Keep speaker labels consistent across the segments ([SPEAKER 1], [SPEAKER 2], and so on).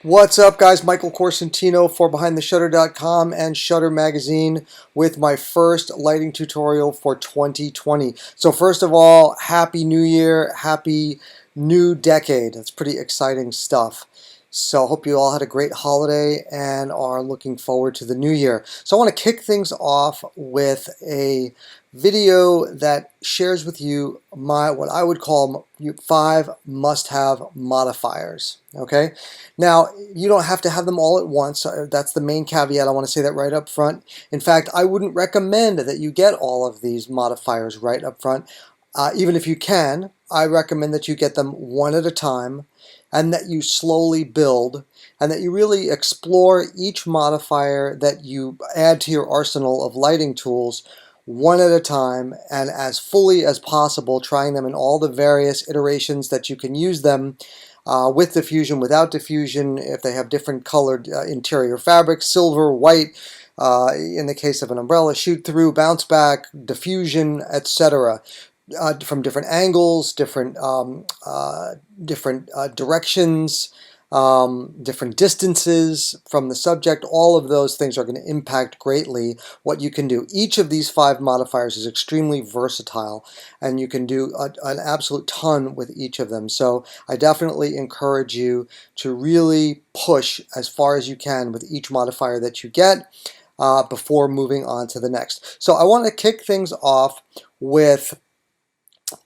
[SPEAKER 1] What's up, guys? Michael Corsentino for BehindTheShutter.com and Shutter Magazine with my first lighting tutorial for 2020. So first of all, Happy New Year, Happy New Decade. That's pretty exciting stuff. So I hope you all had a great holiday and are looking forward to the new year. So I want to kick things off with a video that shares with you what I would call 5 must-have modifiers. Okay, now you don't have to have them all at once. That's the main caveat. I want to say that right up front. In fact, I wouldn't recommend that you get all of these modifiers right up front. Even if you can, I recommend that you get them one at a time and that you slowly build and that you really explore each modifier that you add to your arsenal of lighting tools one at a time and as fully as possible, trying them in all the various iterations that you can use them with diffusion, without diffusion, if they have different colored interior fabrics, silver, white, in the case of an umbrella, shoot through, bounce back, diffusion, etc. From different angles, different directions, different distances from the subject. All of those things are going to impact greatly what you can do. Each of these 5 modifiers is extremely versatile, and you can do an absolute ton with each of them. So I definitely encourage you to really push as far as you can with each modifier that you get before moving on to the next. So I want to kick things off with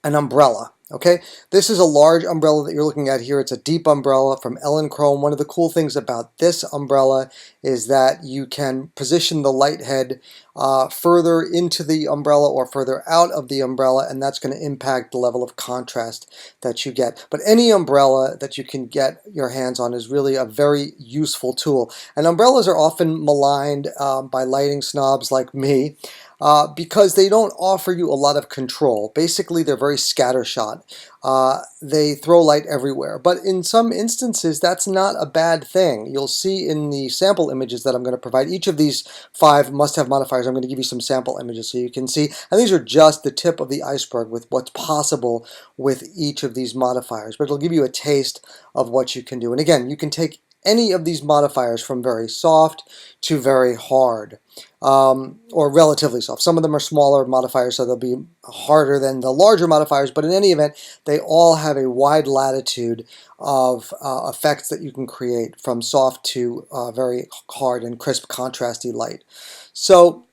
[SPEAKER 1] an umbrella. Okay, this is a large umbrella that you're looking at here. It's a deep umbrella from Chrome. One of the cool things about this umbrella is that you can position the light head further into the umbrella or further out of the umbrella, and that's going to impact the level of contrast that you get. But any umbrella that you can get your hands on is really a very useful tool. And umbrellas are often maligned by lighting snobs like me, because they don't offer you a lot of control. Basically, they're very scattershot. They throw light everywhere. But in some instances, that's not a bad thing. You'll see in the sample images that I'm going to provide. Each of these 5 must-have modifiers, I'm going to give you some sample images so you can see. And these are just the tip of the iceberg with what's possible with each of these modifiers. But it'll give you a taste of what you can do. And again, you can take any of these modifiers from very soft to very hard, or relatively soft. Some of them are smaller modifiers, so they'll be harder than the larger modifiers, but in any event, they all have a wide latitude of effects that you can create from soft to very hard and crisp contrasty light. So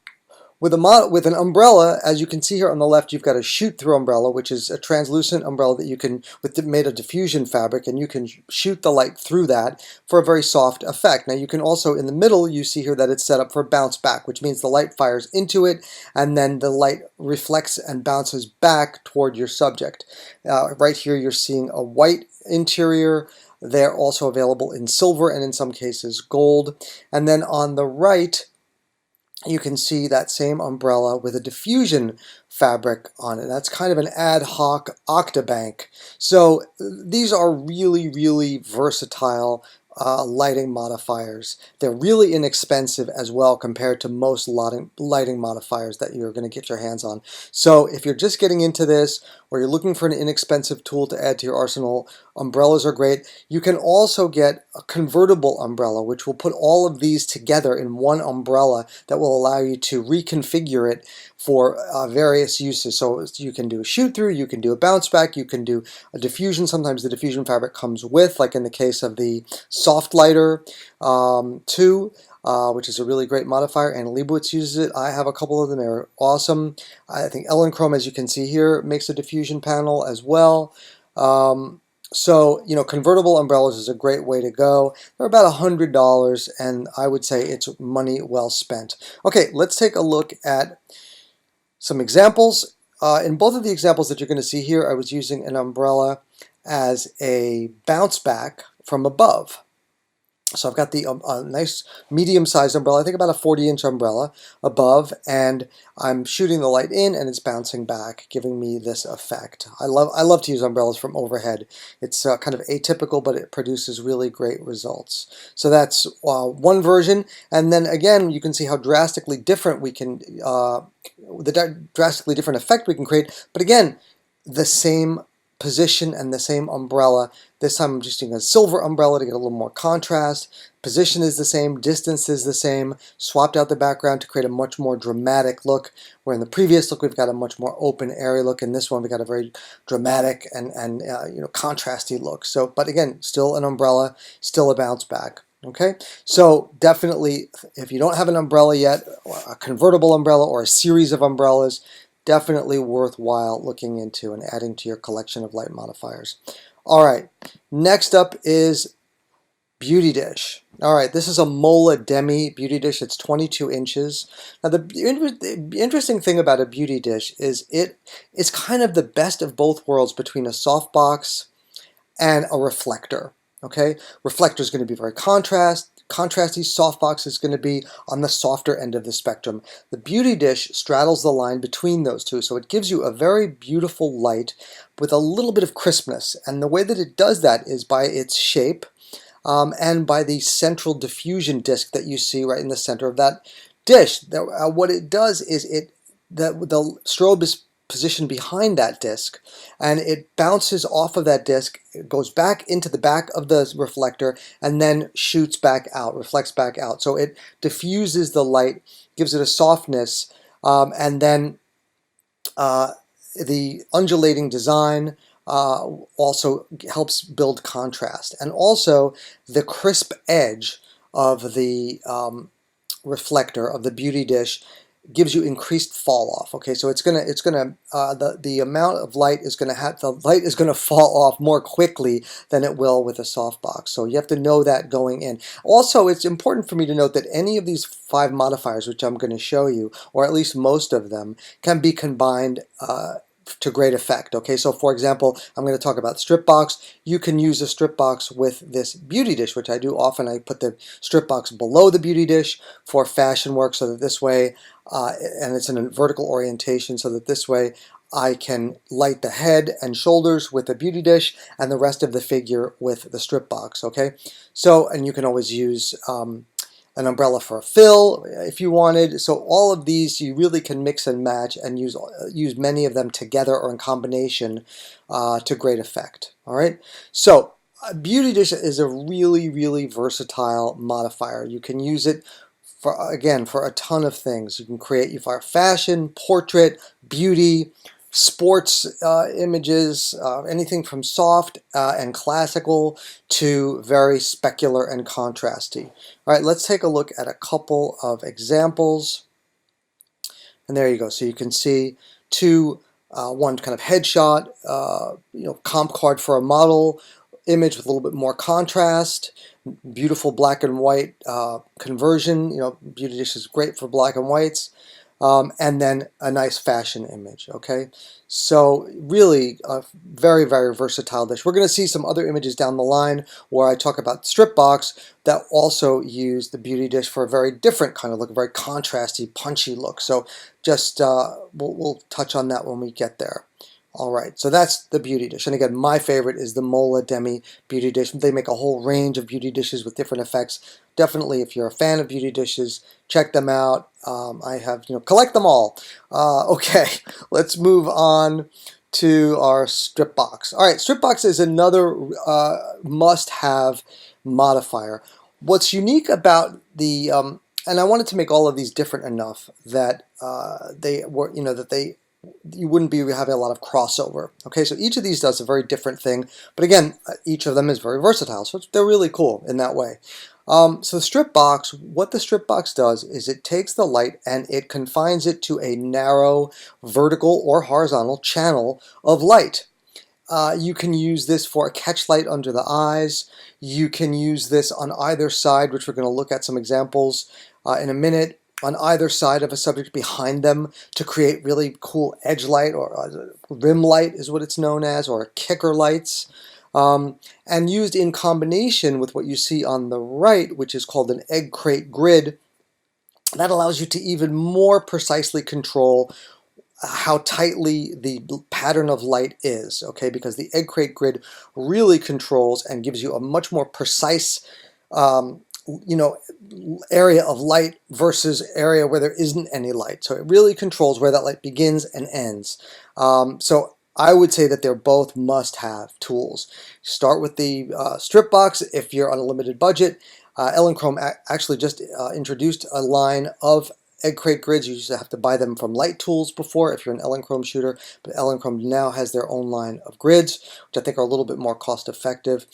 [SPEAKER 1] with an umbrella, as you can see here on the left, you've got a shoot-through umbrella, which is a translucent umbrella that you can, made of diffusion fabric, and you can shoot the light through that for a very soft effect. Now you can also, in the middle, you see here that it's set up for bounce back, which means the light fires into it, and then the light reflects and bounces back toward your subject. Right here, you're seeing a white interior. They're also available in silver and in some cases gold. And then on the right, you can see that same umbrella with a diffusion fabric on it. That's kind of an ad hoc Octa bank. So these are really, really versatile lighting modifiers. They're really inexpensive as well compared to most lighting modifiers that you're going to get your hands on. So if you're just getting into this, or you're looking for an inexpensive tool to add to your arsenal, umbrellas are great. You can also get a convertible umbrella, which will put all of these together in one umbrella that will allow you to reconfigure it for various uses. So you can do a shoot through, you can do a bounce back, you can do a diffusion. Sometimes the diffusion fabric comes with, like in the case of the Soft Lighter 2, which is a really great modifier, and Leibowitz uses it. I have a couple of them. They're awesome. I think Chrome, as you can see here, makes a diffusion panel as well. So, you know, convertible umbrellas is a great way to go. They're about $100, and I would say it's money well spent. Okay, let's take a look at some examples. In both of the examples that you're going to see here, I was using an umbrella as a bounce back from above. So I've got the nice medium-sized umbrella, I think about a 40-inch umbrella above, and I'm shooting the light in and it's bouncing back, giving me this effect. I love to use umbrellas from overhead. It's kind of atypical, but it produces really great results. So that's one version, and then again, you can see how drastically different we can, the drastically different effect we can create, but again, the same position and the same umbrella. This time I'm just using a silver umbrella to get a little more contrast. Position is the same, distance is the same. Swapped out the background to create a much more dramatic look, where in the previous look we've got a much more open, airy look. In this one we got a very dramatic and contrasty look. So, but again, still an umbrella, still a bounce back. Okay, so definitely, if you don't have an umbrella yet, a convertible umbrella or a series of umbrellas, definitely worthwhile looking into and adding to your collection of light modifiers. All right, next up is beauty dish. All right, this is a Mola Demi beauty dish. It's 22 inches. Now, the interesting thing about a beauty dish is it's kind of the best of both worlds between a softbox and a reflector. Okay, reflector is going to be very contrasty. Softbox is going to be on the softer end of the spectrum. The beauty dish straddles the line between those two, so it gives you a very beautiful light with a little bit of crispness. And the way that it does that is by its shape and by the central diffusion disc that you see right in the center of that dish. What it does is the strobe is positioned behind that disc, and it bounces off of that disc, it goes back into the back of the reflector, and then shoots back out, reflects back out. So it diffuses the light, gives it a softness, and then the undulating design also helps build contrast. And also the crisp edge of the reflector of the beauty dish gives you increased fall off. Okay, so the amount of light is going to fall off more quickly than it will with a softbox. So you have to know that going in. Also, it's important for me to note that any of these 5 modifiers, which I'm going to show you, or at least most of them, can be combined to great effect. Okay, so for example, I'm going to talk about strip box. You can use a strip box with this beauty dish, which I do often. I put the strip box below the beauty dish for fashion work, so that this way, and it's in a vertical orientation, so that this way I can light the head and shoulders with the beauty dish and the rest of the figure with the strip box. Okay, so, and you can always use an umbrella for a fill if you wanted. So all of these you really can mix and match and use many of them together or in combination to great effect. All right, so beauty dish is a really versatile modifier. You can use it for, again, for a ton of things. You can create for fashion, portrait, beauty, sports images, anything from soft and classical to very specular and contrasty. All right, let's take a look at a couple of examples. And there you go. So you can see one kind of headshot, comp card for a model, image with a little bit more contrast, beautiful black and white conversion. Beauty dish is great for black and whites. And then a nice fashion image. Okay, so really a very versatile dish. We're going to see some other images down the line where I talk about strip box that also use the beauty dish for a very different kind of look, a very contrasty, punchy look. So just we'll touch on that when we get there. All right, so that's the beauty dish. And again, my favorite is the Mola Demi beauty dish. They make a whole range of beauty dishes with different effects. Definitely, if you're a fan of beauty dishes, check them out. I have, collect them all. Okay, let's move on to our strip box. All right, strip box is another must-have modifier. What's unique about the, and I wanted to make all of these different enough that you wouldn't be having a lot of crossover. Okay, so each of these does a very different thing, but again, each of them is very versatile, so they're really cool in that way. So the strip box, what the strip box does is it takes the light and it confines it to a narrow vertical or horizontal channel of light. You can use this for a catch light under the eyes. You can use this on either side, which we're going to look at some examples in a minute, on either side of a subject behind them to create really cool edge light, or rim light is what it's known as, or kicker lights. And used in combination with what you see on the right, which is called an egg crate grid. That allows you to even more precisely control how tightly the pattern of light is, okay? Because the egg crate grid really controls and gives you a much more precise area of light versus area where there isn't any light. So it really controls where that light begins and ends. So I would say that they're both must-have tools. Start with the strip box if you're on a limited budget. Elechrome actually just introduced a line of egg crate grids. You used to have to buy them from Light Tools before if you're an Elechrome shooter, but Elechrome now has their own line of grids, which I think are a little bit more cost-effective.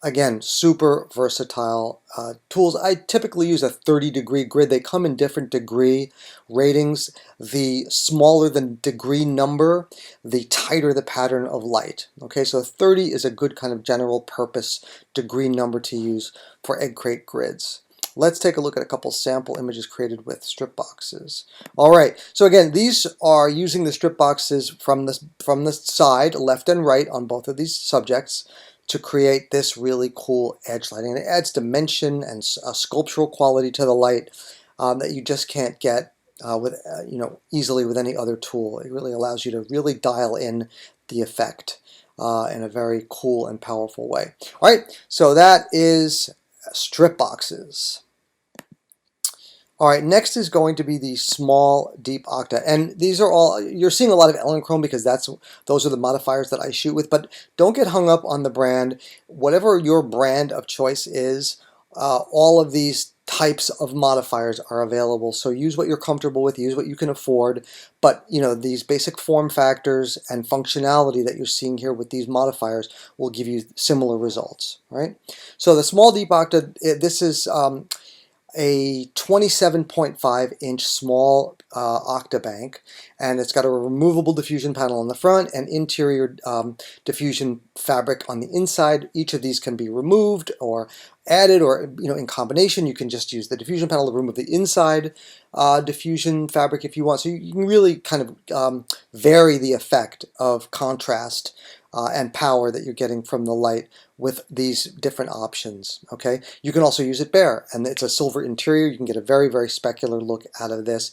[SPEAKER 1] Again, super versatile tools. I typically use a 30-degree grid. They come in different degree ratings. The smaller the degree number, the tighter the pattern of light. Okay, so 30 is a good kind of general purpose degree number to use for egg crate grids. Let's take a look at a couple sample images created with strip boxes. All right, so again, these are using the strip boxes from the side, left and right on both of these subjects, to create this really cool edge lighting. And it adds dimension and a sculptural quality to the light that you just can't get easily with any other tool. It really allows you to really dial in the effect in a very cool and powerful way. All right, so that is strip boxes. All right, next is going to be the small deep octa, and these are all, you're seeing a lot of Elechrome because those are the modifiers that I shoot with, but don't get hung up on the brand. Whatever your brand of choice is, all of these types of modifiers are available, so use what you're comfortable with, use what you can afford, but these basic form factors and functionality that you're seeing here with these modifiers will give you similar results, right? So the small deep octa, this is a 27.5-inch small octabank, and it's got a removable diffusion panel on the front and interior diffusion fabric on the inside. Each of these can be removed or added, or in combination. You can just use the diffusion panel to remove the inside diffusion fabric if you want. So you can really kind of vary the effect of contrast and power that you're getting from the light with these different options. Okay, you can also use it bare, and it's a silver interior. You can get a very, very specular look out of this.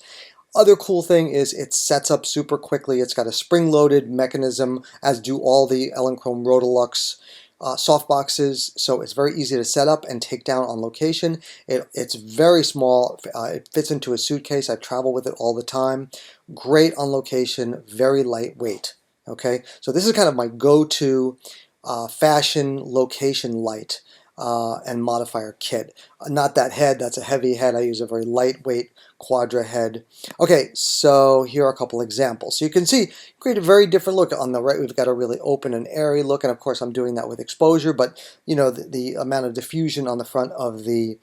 [SPEAKER 1] Other cool thing is it sets up super quickly. It's got a spring-loaded mechanism, as do all the Elechrome Rotolux softboxes, so it's very easy to set up and take down on location. It's very small. It fits into a suitcase. I travel with it all the time. Great on location, very lightweight. Okay, so this is kind of my go-to fashion location light and modifier kit. Not that head, that's a heavy head. I use a very lightweight quadra head. Okay, so here are a couple examples. So you can see, create a very different look. On the right, we've got a really open and airy look, and of course I'm doing that with exposure, but the amount of diffusion on the front of the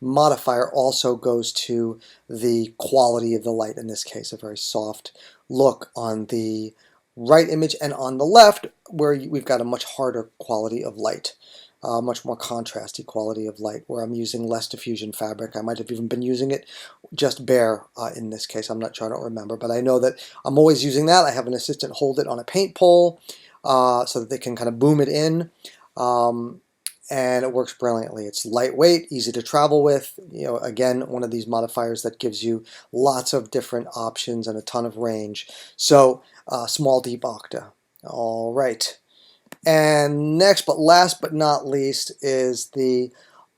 [SPEAKER 1] modifier also goes to the quality of the light. In this case, a very soft look on the right image, and on the left where we've got a much harder quality of light, much more contrasty quality of light, where I'm using less diffusion fabric. I might have even been using it just bare in this case. I'm not sure, I don't remember, but I know that I'm always using that. I have an assistant hold it on a paint pole so that they can kind of boom it in, and it works brilliantly. It's lightweight, easy to travel with. Again, one of these modifiers that gives you lots of different options and a ton of range. So small deep octa. All right. And next, but last but not least, is the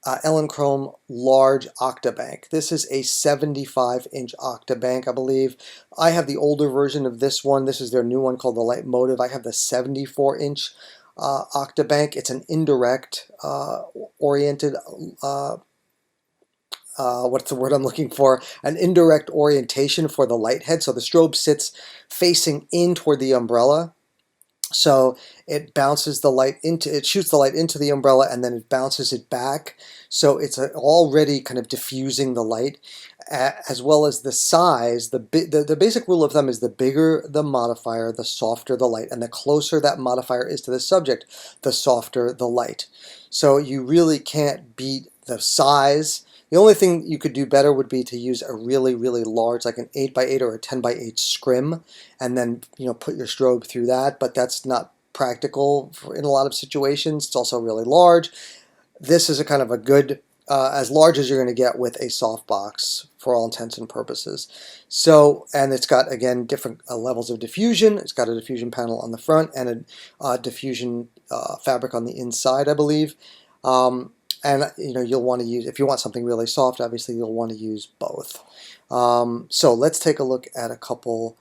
[SPEAKER 1] Elechrome large octabank. This is a 75-inch octabank, I believe. I have the older version of this one. This is their new one called the Light Motive. I have the 74-inch octabank. It's an indirect oriented what's the word I'm looking for? An indirect orientation for the light head. So the strobe sits facing in toward the umbrella. So it bounces the light into, it shoots the light into the umbrella, and then it bounces it back. So it's already kind of diffusing the light, as well as the size. The basic rule of thumb is the bigger the modifier, the softer the light, and the closer that modifier is to the subject, the softer the light. So you really can't beat the size. The only thing you could do better would be to use a really, really large, like an 8x8 or a 10x8 scrim, and then put your strobe through that. But that's not practical in a lot of situations. It's also really large. This is a kind of a good, as large as you're going to get with a softbox for all intents and purposes. So, and it's got, again, different levels of diffusion. It's got a diffusion panel on the front and a diffusion fabric on the inside, I believe. And you'll want to use, if you want something really soft, obviously you'll want to use both. So let's take a look at a couple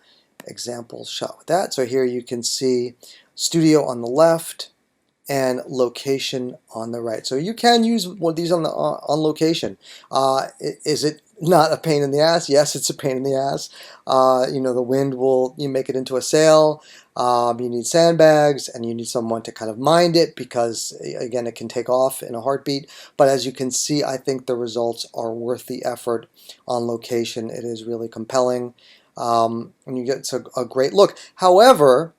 [SPEAKER 1] example shot with that. So here you can see studio on the left and location on the right. So you can use one of these on location. Is it not a pain in the ass? Yes, it's a pain in the ass. You know, the wind will make it into a sail. You need sandbags and you need someone to kind of mind it because, again, it can take off in a heartbeat. But as you can see, I think the results are worth the effort on location. It is really compelling, and you get a great look. However,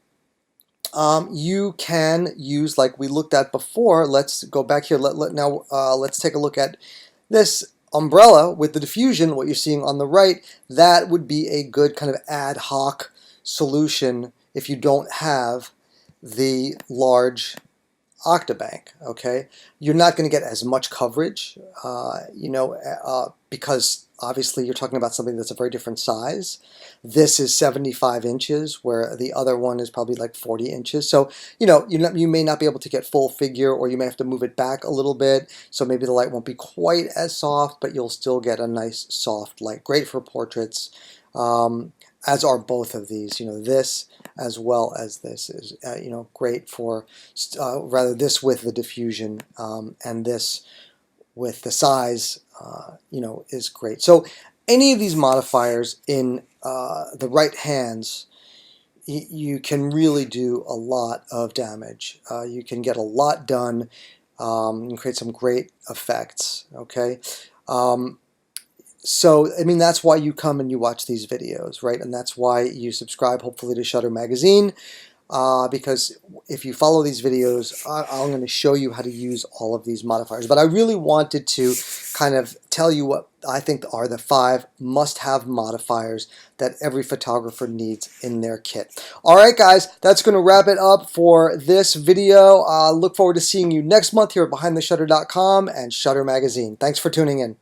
[SPEAKER 1] you can use, like we looked at before. Let's go back here. Let's take a look at this umbrella with the diffusion. What you're seeing on the right, that would be a good kind of ad hoc solution if you don't have the large Octabank. Okay, you're not going to get as much coverage, because obviously you're talking about something that's a very different size. This is 75 inches, where the other one is probably like 40 inches. So you may not be able to get full figure, or you may have to move it back a little bit. So maybe the light won't be quite as soft, but you'll still get a nice soft light. Great for portraits. As are both of these. This as well as this is great for rather this with the diffusion, and this with the size is great. So any of these modifiers in the right hands, you can really do a lot of damage. You can get a lot done. You can create some great effects. Okay. So, I mean, that's why you come and you watch these videos, right? And that's why you subscribe, hopefully, to Shutter Magazine, because if you follow these videos, I'm going to show you how to use all of these modifiers. But I really wanted to kind of tell you what I think are the 5 must-have modifiers that every photographer needs in their kit. All right, guys, that's going to wrap it up for this video. Look forward to seeing you next month here at BehindTheShutter.com and Shutter Magazine. Thanks for tuning in.